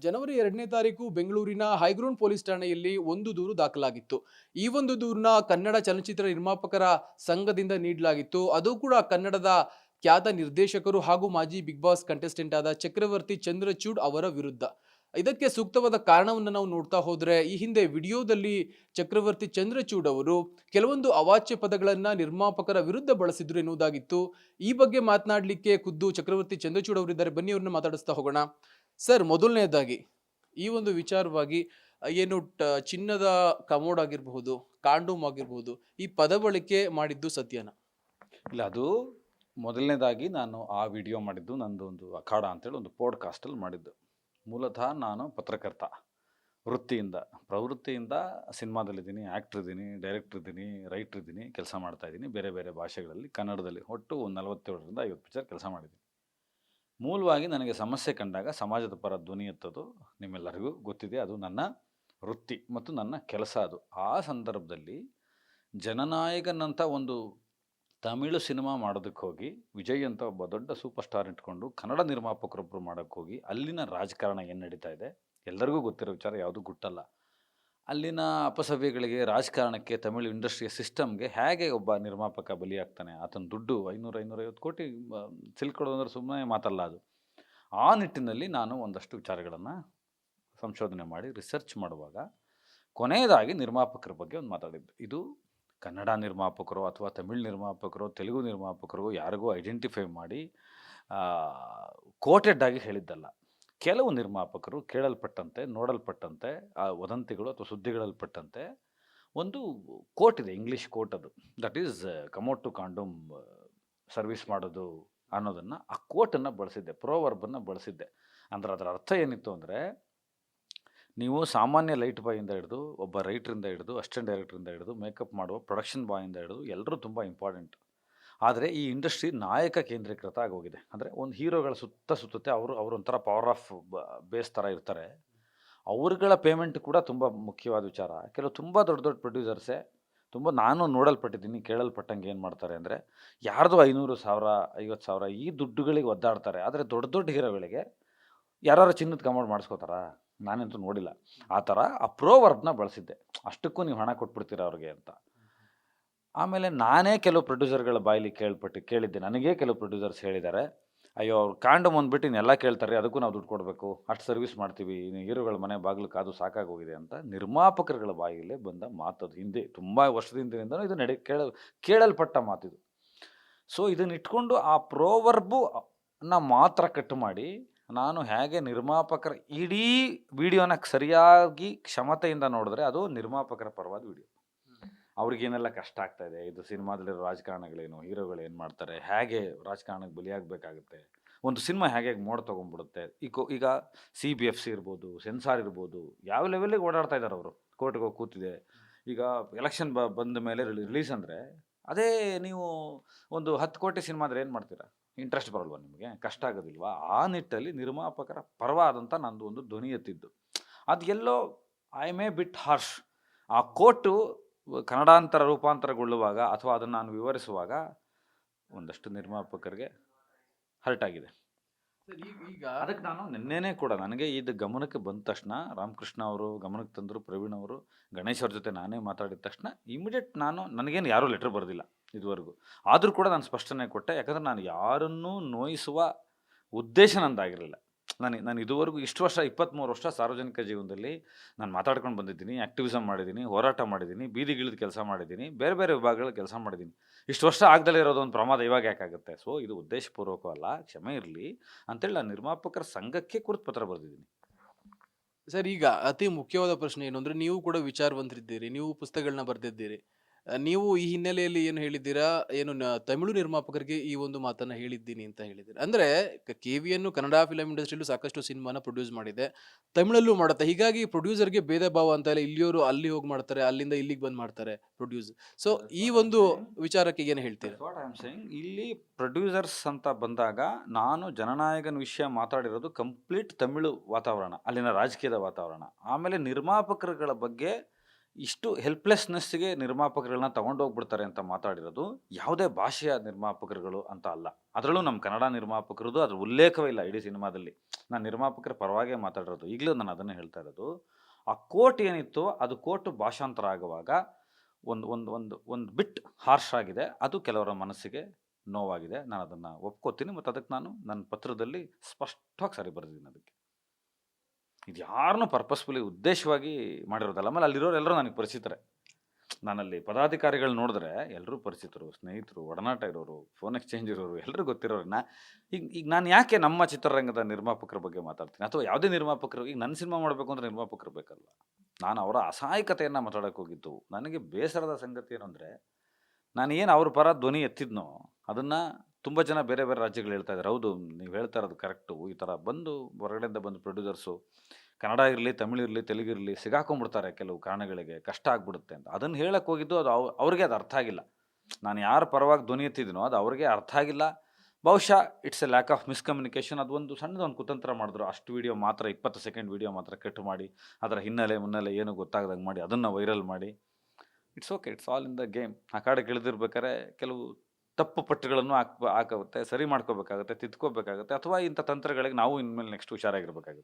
ಜನವರಿ 2ನೇ ತಾರೀಕು ಬೆಂಗಳೂರಿನ ಹೈಗ್ರೌಂಡ್ ಪೊಲೀಸ್ ಠಾಣೆಯಲ್ಲಿ ಒಂದು ದೂರು ದಾಖಲಾಗಿತ್ತು. ಈ ಒಂದು ದೂರನ್ನ ಕನ್ನಡ ಚಲನಚಿತ್ರ ನಿರ್ಮಾಪಕರ ಸಂಘದಿಂದ ನೀಡಲಾಗಿತ್ತು. ಅದು ಕೂಡ ಕನ್ನಡದ ಖ್ಯಾತ ನಿರ್ದೇಶಕರು ಹಾಗೂ ಮಾಜಿ ಬಿಗ್ ಬಾಸ್ ಕಂಟೆಸ್ಟೆಂಟ್ ಆದ ಚಕ್ರವರ್ತಿ ಚಂದ್ರಚೂಡ್ ಅವರ ವಿರುದ್ಧ. ಇದಕ್ಕೆ ಸೂಕ್ತವಾದ ಕಾರಣವನ್ನು ನಾವು ನೋಡ್ತಾ ಹೋದ್ರೆ, ಈ ಹಿಂದೆ ವಿಡಿಯೋದಲ್ಲಿ ಚಕ್ರವರ್ತಿ ಚಂದ್ರಚೂಡ್ ಅವರು ಕೆಲವೊಂದು ಅವಾಚ್ಯ ಪದಗಳನ್ನ ನಿರ್ಮಾಪಕರ ವಿರುದ್ಧ ಬಳಸಿದ್ರು ಎನ್ನುವುದಾಗಿತ್ತು. ಈ ಬಗ್ಗೆ ಮಾತನಾಡಲಿಕ್ಕೆ ಖುದ್ದು ಚಕ್ರವರ್ತಿ ಚಂದ್ರಚೂಡ್ ಅವರಿದ್ದಾರೆ. ಬನ್ನಿ ಅವ್ರನ್ನ ಮಾತಾಡಿಸ್ತಾ ಹೋಗೋಣ. ಸರ್, ಮೊದಲನೇದಾಗಿ ಈ ಒಂದು ವಿಚಾರವಾಗಿ ಏನು ಚಿನ್ನದ ಕಮೋಡ್ ಆಗಿರಬಹುದು, ಕಾಂಡೋಮ್ ಆಗಿರಬಹುದು, ಈ ಪದ ಬಳಕೆ ಮಾಡಿದ್ದು ಸತ್ಯನಾ? ಇಲ್ಲ, ಅದು ಮೊದಲನೇದಾಗಿ ನಾನು ಆ ವಿಡಿಯೋ ಮಾಡಿದ್ದು ನಂದು ಒಂದು ಅಖಾಡ ಅಂತೇಳಿ ಒಂದು ಪಾಡ್ಕಾಸ್ಟಲ್ಲಿ ಮಾಡಿದ್ದು. ಮೂಲತಃ ನಾನು ಪತ್ರಕರ್ತ ವೃತ್ತಿಯಿಂದ, ಪ್ರವೃತ್ತಿಯಿಂದ ಸಿನಿಮಾದಲ್ಲಿದ್ದೀನಿ, ಆ್ಯಕ್ಟ್ರ್ ಇದ್ದೀನಿ, ಡೈರೆಕ್ಟ್ರ್ ಇದ್ದೀನಿ, ರೈಟ್ರ್ ಇದ್ದೀನಿ, ಕೆಲಸ ಮಾಡ್ತಾಯಿದ್ದೀನಿ ಬೇರೆ ಬೇರೆ ಭಾಷೆಗಳಲ್ಲಿ. ಕನ್ನಡದಲ್ಲಿ ಒಟ್ಟು ಒಂದು 47ರಿಂದ 50 ಪಿಕ್ಚರ್ ಕೆಲಸ ಮಾಡಿದ್ದೀನಿ. ಮೂಲವಾಗಿ ನನಗೆ ಸಮಸ್ಯೆ ಕಂಡಾಗ ಸಮಾಜದ ಪರ ಧ್ವನಿ ಎತ್ತೋದು ನಿಮ್ಮೆಲ್ಲರಿಗೂ ಗೊತ್ತಿದೆ. ಅದು ನನ್ನ ವೃತ್ತಿ ಮತ್ತು ನನ್ನ ಕೆಲಸ. ಅದು ಆ ಸಂದರ್ಭದಲ್ಲಿ ಜನನಾಯಕನಂಥ ಒಂದು ತಮಿಳು ಸಿನಿಮಾ ಮಾಡೋದಕ್ಕೆ ಹೋಗಿ, ವಿಜಯ್ ಅಂತ ಒಬ್ಬ ದೊಡ್ಡ ಸೂಪರ್ ಸ್ಟಾರ್ ಇಟ್ಕೊಂಡು ಕನ್ನಡ ನಿರ್ಮಾಪಕರೊಬ್ಬರು ಮಾಡೋಕ್ಕೆ ಹೋಗಿ, ಅಲ್ಲಿನ ರಾಜಕಾರಣ ಏನು ನಡೀತಾ ಇದೆ ಎಲ್ಲರಿಗೂ ಗೊತ್ತಿರೋ ವಿಚಾರ, ಯಾವುದೂ ಗುಟ್ಟಲ್ಲ. ಅಲ್ಲಿನ ಅಪಸವ್ಯಗಳಿಗೆ, ರಾಜಕಾರಣಕ್ಕೆ, ತಮಿಳು ಇಂಡಸ್ಟ್ರಿಯ ಸಿಸ್ಟಮ್ಗೆ ಹೇಗೆ ಒಬ್ಬ ನಿರ್ಮಾಪಕ ಬಲಿಯಾಗ್ತಾನೆ. ಆತನ ದುಡ್ಡು 500-550 ಕೋಟಿ ಸಿಲ್ಕೊಡೋದು ಅಂದರೆ ಸುಮ್ಮನೆ ಮಾತಲ್ಲ ಅದು. ಆ ನಿಟ್ಟಿನಲ್ಲಿ ನಾನು ಒಂದಷ್ಟು ವಿಚಾರಗಳನ್ನು ಸಂಶೋಧನೆ ಮಾಡಿ ರಿಸರ್ಚ್ ಮಾಡುವಾಗ ಕೊನೆಯದಾಗಿ ನಿರ್ಮಾಪಕರ ಬಗ್ಗೆ ಒಂದು ಮಾತಾಡಿದ್ದು. ಇದು ಕನ್ನಡ ನಿರ್ಮಾಪಕರು ಅಥವಾ ತಮಿಳು ನಿರ್ಮಾಪಕರು, ತೆಲುಗು ನಿರ್ಮಾಪಕರು ಯಾರಿಗೂ ಐಡೆಂಟಿಫೈ ಮಾಡಿ ಕೋಟೆಡ್ ಆಗಿ ಹೇಳಿದ್ದಲ್ಲ. ಕೆಲವು ನಿರ್ಮಾಪಕರು ಕೇಳಲ್ಪಟ್ಟಂತೆ, ನೋಡಲ್ಪಟ್ಟಂತೆ, ಆ ವದಂತಿಗಳು ಅಥವಾ ಸುದ್ದಿಗಳಲ್ಪಟ್ಟಂತೆ ಒಂದು ಕೋಟ್ ಇದೆ, ಇಂಗ್ಲೀಷ್ ಕೋಟ್. ಅದು ದಟ್ ಈಸ್ ಕಮೋಟ್ ಟು ಕಾಂಡೋಮ್ ಸರ್ವಿಸ್ ಮಾಡೋದು ಅನ್ನೋದನ್ನು, ಆ ಕೋಟನ್ನು ಬಳಸಿದ್ದೆ, ಪ್ರೋವರ್ಬನ್ನು ಬಳಸಿದ್ದೆ. ಅಂದರೆ ಅದರ ಅರ್ಥ ಏನಿತ್ತು ಅಂದರೆ, ನೀವು ಸಾಮಾನ್ಯ ಲೈಟ್ ಬಾಯಿಂದ ಹಿಡಿದು, ಒಬ್ಬ ರೈಟ್ರಿಂದ ಹಿಡಿದು, ಅಸಿಸ್ಟೆಂಟ್ ಡೈರೆಕ್ಟ್ರಿಂದ ಹಿಡಿದು, ಮೇಕಪ್ ಮಾಡುವ ಪ್ರೊಡಕ್ಷನ್ ಬಾಯಿಂದ ಹಿಡಿದು ಎಲ್ಲರೂ ತುಂಬ ಇಂಪಾರ್ಟೆಂಟ್. ಆದರೆ ಈ ಇಂಡಸ್ಟ್ರಿ ನಾಯಕ ಕೇಂದ್ರೀಕೃತ ಆಗೋಗಿದೆ. ಅಂದರೆ ಒಂದು ಹೀರೋಗಳ ಸುತ್ತುತ್ತೆ, ಅವರೊಂಥರ ಪವರ್ ಆಫ್ ಬೇಸ್ ಥರ ಇರ್ತಾರೆ. ಅವ್ರಗಳ ಪೇಮೆಂಟ್ ಕೂಡ ತುಂಬ ಮುಖ್ಯವಾದ ವಿಚಾರ. ಕೆಲವು ತುಂಬ ದೊಡ್ಡ ದೊಡ್ಡ ಪ್ರೊಡ್ಯೂಸರ್ಸೇ, ನಾನು ನೋಡಲ್ಪಟ್ಟಿದ್ದೀನಿ, ಕೇಳಲ್ಪಟ್ಟಂಗೆ ಏನು ಮಾಡ್ತಾರೆ ಅಂದರೆ, ಯಾರ್ದು 500,000, 50,000 ಈ ದುಡ್ಡುಗಳಿಗೆ ಒದ್ದಾಡ್ತಾರೆ. ಆದರೆ ದೊಡ್ಡ ದೊಡ್ಡ ಹೀರೋಗಳಿಗೆ ಯಾರು ಚಿನ್ನದ ಕಮೋಡ್ ಮಾಡಿಸ್ಕೋತಾರಾ? ನಾನಂತೂ ನೋಡಿಲ್ಲ. ಆ ಥರ ಆ ಪ್ರೋವರ್ಬ್ನ ಬಳಸಿದ್ದೆ, ಅಷ್ಟಕ್ಕೂ ನೀವು ಹಣ ಕೊಟ್ಬಿಡ್ತೀರ ಅವ್ರಿಗೆ ಅಂತ. ಆಮೇಲೆ ನಾನೇ ಕೆಲವು ಪ್ರೊಡ್ಯೂಸರ್ಗಳ ಬಾಯಲ್ಲಿ ಕೇಳಿದ್ದೆ. ನನಗೇ ಕೆಲವು ಪ್ರೊಡ್ಯೂಸರ್ಸ್ ಹೇಳಿದ್ದಾರೆ, ಅಯ್ಯೋ ಅವ್ರು ಕಾಂಡೋಮ್ ಅಂದ್ಬಿಟ್ಟು ಇನ್ನೆಲ್ಲ ಕೇಳ್ತಾರೆ, ಅದಕ್ಕೂ ನಾವು ದುಡ್ಡು ಕೊಡಬೇಕು, ಅಷ್ಟು ಸರ್ವಿಸ್ ಮಾಡ್ತೀವಿ, ಇನ್ನು ಹೀರೋಗಳ ಮನೆ ಬಾಗಿಲು ಕಾದು ಸಾಕಾಗೋಗಿದೆ ಅಂತ ನಿರ್ಮಾಪಕರುಗಳ ಬಾಯಿಲೇ ಬಂದ ಮಾತದು. ಹಿಂದೆ ತುಂಬ ವರ್ಷದ ಹಿಂದಿನಿಂದನೂ ಇದು ಕೇಳಲ್ಪಟ್ಟ ಮಾತಿದು. ಸೊ ಇದನ್ನು ಇಟ್ಕೊಂಡು ಆ ಪ್ರೋವರ್ಬು ಮಾತ್ರ ಕಟ್ ಮಾಡಿ, ನಾನು ಹೇಗೆ ನಿರ್ಮಾಪಕರ ಇಡೀ ವಿಡಿಯೋನ ಸರಿಯಾಗಿ ಕ್ಷಮತೆಯಿಂದ ನೋಡಿದ್ರೆ ಅದು ನಿರ್ಮಾಪಕರ ಪರವಾದ ವಿಡಿಯೋ. ಅವ್ರಿಗೇನೆಲ್ಲ ಕಷ್ಟ ಆಗ್ತಾಯಿದೆ, ಇದು ಸಿನಿಮಾದಲ್ಲಿರೋ ರಾಜಕಾರಣಗಳೇನು, ಹೀರೋಗಳು ಏನು ಮಾಡ್ತಾರೆ, ಹೇಗೆ ರಾಜಕಾರಣಕ್ಕೆ ಬಲಿಯಾಗಬೇಕಾಗುತ್ತೆ, ಒಂದು ಸಿನಿಮಾ ಹೇಗೆ ಮೋಡ್ ತೊಗೊಂಡ್ಬಿಡುತ್ತೆ. ಈಗ CBFC ಇರ್ಬೋದು, ಸೆನ್ಸಾರ್ ಇರ್ಬೋದು, ಯಾವ ಲೆವೆಲ್ಲಿಗೆ ಓಡಾಡ್ತಾ ಇದ್ದಾರೆ ಅವರು. ಕೋರ್ಟ್ಗೆ ಹೋಗಿ ಕೂತಿದೆ. ಈಗ ಎಲೆಕ್ಷನ್ ಬಂದ ಮೇಲೆ ರಿಲೀಸ್ ಅಂದರೆ, ಅದೇ ನೀವು ಒಂದು 10 ಕೋಟಿ ಸಿನಿಮಾ ಆದರೆ ಏನು ಮಾಡ್ತೀರಾ? ಇಂಟ್ರೆಸ್ಟ್ ಬರಲ್ವಾ ನಿಮಗೆ? ಕಷ್ಟ ಆಗೋದಿಲ್ವಾ? ಆ ನಿಟ್ಟಲ್ಲಿ ನಿರ್ಮಾಪಕರ ಪರವಾದಂಥ ನಂದು ಒಂದು ಧ್ವನಿ ಎತ್ತಿದ್ದು. ಅದು ಎಲ್ಲೋ ಐ ಮೇ ಬಿಟ್ ಹಾರ್ಶ್. ಆ ಕೋರ್ಟು ಕನ್ನಡಾಂತರ ರೂಪಾಂತರಗೊಳ್ಳುವಾಗ ಅಥವಾ ಅದನ್ನು ನಾನು ವಿವರಿಸುವಾಗ ಒಂದಷ್ಟು ನಿರ್ಮಾಪಕರಿಗೆ ಹರ್ಟ್ ಆಗಿದೆ. ಈಗ ಅದಕ್ಕೆ ನಾನು ನಿನ್ನೆನೇ ಕೂಡ ನನಗೆ ಇದು ಗಮನಕ್ಕೆ ಬಂದ ತಕ್ಷಣ ರಾಮಕೃಷ್ಣ ಅವರು ಗಮನಕ್ಕೆ ತಂದರು, ಪ್ರವೀಣ್ ಅವರು, ಗಣೇಶ್ ಅವ್ರ ಜೊತೆ ನಾನೇ ಮಾತಾಡಿದ ತಕ್ಷಣ ಇಮಿಡಿಯೇಟ್ ನನಗೇನು ಯಾರೂ ಲೆಟ್ರ್ ಬರೆದಿಲ್ಲ ಇದುವರೆಗೂ. ಆದರೂ ಕೂಡ ನಾನು ಸ್ಪಷ್ಟನೆ ಕೊಟ್ಟೆ. ಯಾಕಂದರೆ ನಾನು ಯಾರನ್ನೂ ನೋಯಿಸುವ ಉದ್ದೇಶ ನಂದಾಗಿರಲಿಲ್ಲ. ನಾನು ಇದುವರೆಗೂ ಇಷ್ಟು ವರ್ಷ, 23 ವರ್ಷ ಸಾರ್ವಜನಿಕ ಜೀವನದಲ್ಲಿ ನಾನು ಮಾತಾಡ್ಕೊಂಡು ಬಂದಿದ್ದೀನಿ, ಆ್ಯಕ್ಟಿವಿಸಮ್ ಮಾಡಿದ್ದೀನಿ, ಹೋರಾಟ ಮಾಡಿದ್ದೀನಿ, ಬೀದಿಗಿಳಿದು ಕೆಲಸ ಮಾಡಿದ್ದೀನಿ, ಬೇರೆ ಬೇರೆ ವಿಭಾಗಗಳಲ್ಲಿ ಕೆಲಸ ಮಾಡಿದ್ದೀನಿ. ಇಷ್ಟು ವರ್ಷ ಆಗದಲ್ಲೇ ಇರೋದು ಒಂದು ಪ್ರಮಾದ ಇವಾಗ ಯಾಕಾಗುತ್ತೆ? ಸೊ ಇದು ಉದ್ದೇಶಪೂರ್ವಕವಲ್ಲ, ಕ್ಷಮೆ ಇರಲಿ ಅಂತೇಳಿ ನಾನು ನಿರ್ಮಾಪಕರ ಸಂಘಕ್ಕೆ ಕುರಿತು ಪತ್ರ ಬರೆದಿದ್ದೀನಿ. ಸರ್, ಈಗ ಅತಿ ಮುಖ್ಯವಾದ ಪ್ರಶ್ನೆ ಏನು ಅಂದ್ರೆ, ನೀವು ಕೂಡ ವಿಚಾರವಂತರಿದ್ದೀರಿ, ನೀವು ಪುಸ್ತಕಗಳನ್ನ ಬರೆದಿದ್ದೀರಿ. ನೀವು ಈ ಹಿನ್ನೆಲೆಯಲ್ಲಿ ಏನು ಹೇಳಿದ್ದೀರಾ, ತಮಿಳು ನಿರ್ಮಾಪಕರಿಗೆ ಈ ಒಂದು ಮಾತನ್ನ ಹೇಳಿದ್ದೀನಿ ಅಂತ ಹೇಳಿದ್ದೀರಾ. ಅಂದ್ರೆ KVN ಕನ್ನಡ ಫಿಲಂ ಇಂಡಸ್ಟ್ರಿಯಲ್ಲೂ ಸಾಕಷ್ಟು ಸಿನಿಮಾನ ಪ್ರೊಡ್ಯೂಸ್ ಮಾಡಿದೆ, ತಮಿಳಲ್ಲೂ ಮಾಡುತ್ತೆ. ಹೀಗಾಗಿ ಪ್ರೊಡ್ಯೂಸರ್ಗೆ ಭೇದ ಭಾವ ಅಂತ ಇಲ್ಲ, ಇಲ್ಲಿಯವರು ಅಲ್ಲಿ ಹೋಗಿ ಮಾಡ್ತಾರೆ, ಅಲ್ಲಿಂದ ಇಲ್ಲಿಗೆ ಬಂದು ಮಾಡ್ತಾರೆ ಪ್ರೊಡ್ಯೂಸ್. ಸೊ ಈ ಒಂದು ವಿಚಾರಕ್ಕೆ ಏನು ಹೇಳ್ತೀರಾ? ವಾಟ್ ಐ ಆಮ್ ಸೇಯಿಂಗ್, ಇಲ್ಲಿ ಪ್ರೊಡ್ಯೂಸರ್ಸ್ ಅಂತ ಬಂದಾಗ ನಾನು ಜನನಾಯಕನ ವಿಷಯ ಮಾತಾಡಿರೋದು ಕಂಪ್ಲೀಟ್ ತಮಿಳು ವಾತಾವರಣ, ಅಲ್ಲಿನ ರಾಜಕೀಯದ ವಾತಾವರಣ. ಆಮೇಲೆ ನಿರ್ಮಾಪಕರುಗಳ ಬಗ್ಗೆ ಇಷ್ಟು ಹೆಲ್ಪ್ಲೆಸ್ನೆಸ್ಸಿಗೆ ನಿರ್ಮಾಪಕರುಗಳನ್ನ ತಗೊಂಡೋಗ್ಬಿಡ್ತಾರೆ ಅಂತ ಮಾತಾಡಿರೋದು ಯಾವುದೇ ಭಾಷೆಯ ನಿರ್ಮಾಪಕರುಗಳು ಅಂತ ಅಲ್ಲ. ಅದರಲ್ಲೂ ನಮ್ಮ ಕನ್ನಡ ನಿರ್ಮಾಪಕರದ್ದು ಅದ್ರ ಉಲ್ಲೇಖವೇ ಇಲ್ಲ ಇಡೀ ಸಿನಿಮಾದಲ್ಲಿ. ನಾನು ನಿರ್ಮಾಪಕರ ಪರವಾಗೇ ಮಾತಾಡಿರೋದು. ಈಗಲೂ ನಾನು ಅದನ್ನೇ ಹೇಳ್ತಾ ಇರೋದು. ಆ ಕೋಟ್ ಏನಿತ್ತು ಅದು ಕೋಟ್ ಭಾಷಾಂತರ ಆಗುವಾಗ ಒಂದು ಒಂದು ಒಂದು ಒಂದು ಬಿಟ್ ಹಾರ್ಷ್ ಆಗಿದೆ. ಅದು ಕೆಲವರ ಮನಸ್ಸಿಗೆ ನೋವಾಗಿದೆ. ನಾನು ಅದನ್ನು ಒಪ್ಕೋತೀನಿ ಮತ್ತು ಅದಕ್ಕೆ ನಾನು ನನ್ನ ಪತ್ರದಲ್ಲಿ ಸ್ಪಷ್ಟವಾಗಿ ಸರಿ ಬರೆದಿದ್ದೀನಿ ಅದಕ್ಕೆ. ಇದು ಯಾರನ್ನೂ ಪರ್ಪಸ್ಫುಲಿ ಉದ್ದೇಶವಾಗಿ ಮಾಡಿರೋದಲ್ಲ. ಆಮೇಲೆ ಅಲ್ಲಿರೋರು ಎಲ್ಲರೂ ನನಗೆ ಪರಿಚಿತರೇ. ನಾನಲ್ಲಿ ಪದಾಧಿಕಾರಿಗಳು ನೋಡಿದ್ರೆ ಎಲ್ಲರೂ ಪರಿಚಿತರು, ಸ್ನೇಹಿತರು, ಒಡನಾಟ ಇರೋರು, ಫೋನ್ ಎಕ್ಸ್ಚೇಂಜ್ ಇರೋರು, ಎಲ್ಲರೂ ಗೊತ್ತಿರೋರು. ಈಗ ನಾನು ಯಾಕೆ ನಮ್ಮ ಚಿತ್ರರಂಗದ ನಿರ್ಮಾಪಕರ ಬಗ್ಗೆ ಮಾತಾಡ್ತೀನಿ, ಅಥವಾ ಯಾವುದೇ ನಿರ್ಮಾಪಕರು, ಈಗ ನನ್ನ ಸಿನಿಮಾ ಮಾಡಬೇಕು ಅಂದರೆ ನಿರ್ಮಾಪಕರು ಬೇಕಲ್ವ. ನಾನು ಅವರ ಅಸಹಾಯಕತೆಯನ್ನು ಮಾತಾಡೋಕೆ ಹೋಗಿದ್ದು. ನನಗೆ ಬೇಸರದ ಸಂಗತಿ ಏನು ಅಂದರೆ, ನಾನು ಏನು ಅವ್ರ ಪರ ಧ್ವನಿ ಎತ್ತಿದ್ನೋ ಅದನ್ನು ತುಂಬ ಜನ ಬೇರೆ ಬೇರೆ ರಾಜ್ಯಗಳು ಹೇಳ್ತಾ ಇದ್ದಾರೆ. ಹೌದು, ನೀವು ಹೇಳ್ತಾ ಇರೋದು ಕರೆಕ್ಟು. ಈ ಥರ ಬಂದು ಹೊರಗಡೆಯಿಂದ ಬಂದು ಪ್ರೊಡ್ಯೂಸರ್ಸು ಕನ್ನಡ ಇರಲಿ, ತಮಿಳಿರಲಿ, ತೆಲುಗಿರಲಿ ಸಿಗಾಕೊಂಡ್ಬಿಡ್ತಾರೆ ಕೆಲವು ಕಾರಣಗಳಿಗೆ, ಕಷ್ಟ ಆಗ್ಬಿಡುತ್ತೆ ಅಂತ. ಅದನ್ನು ಹೇಳಕ್ಕೆ ಹೋಗಿದ್ದು ಅದು ಅವ್ರಿಗೆ ಅದು ಅರ್ಥ ಆಗಿಲ್ಲ. ನಾನು ಯಾರ ಪರವಾಗಿ ಧ್ವನಿ ಎತ್ತಿದ್ದೀನೋ ಅದು ಅವ್ರಿಗೆ ಅರ್ಥ ಆಗಿಲ್ಲ. ಬಹುಶಃ it's A lack of miscommunication. ಅದೊಂದು ಸಣ್ಣದೊಂದು ಕುತಂತ್ರ ಮಾಡಿದ್ರು. ಅಷ್ಟು ವೀಡಿಯೋ ಮಾತ್ರ 20 ಸೆಕೆಂಡ್ ವೀಡಿಯೋ ಮಾತ್ರ ಕಟ್ ಮಾಡಿ, ಅದರ ಹಿನ್ನೆಲೆ ಮುನ್ನೆಲೆ ಏನು ಗೊತ್ತಾಗ್ದಂಗೆ ಮಾಡಿ ಅದನ್ನು ವೈರಲ್ ಮಾಡಿ. It's okay, it's all in the game. ಆ ಕಾಡೆ ಇಳಿದಿರ್ಬೇಕಾದ್ರೆ ಕೆಲವು ತಪ್ಪು ಪಟ್ಟುಗಳನ್ನು ಹಾಕುತ್ತೆ, ಸರಿ ಮಾಡ್ಕೋಬೇಕಾಗುತ್ತೆ, ತಿದ್ಕೋಬೇಕಾಗುತ್ತೆ, ಅಥವಾ ಇಂಥ ತಂತ್ರಗಳಿಗೆ ನಾವು ಇನ್ಮೇಲೆ ನೆಕ್ಸ್ಟ್ ಹುಷಾರಾಗಿರ್ಬೇಕಾಗುತ್ತೆ.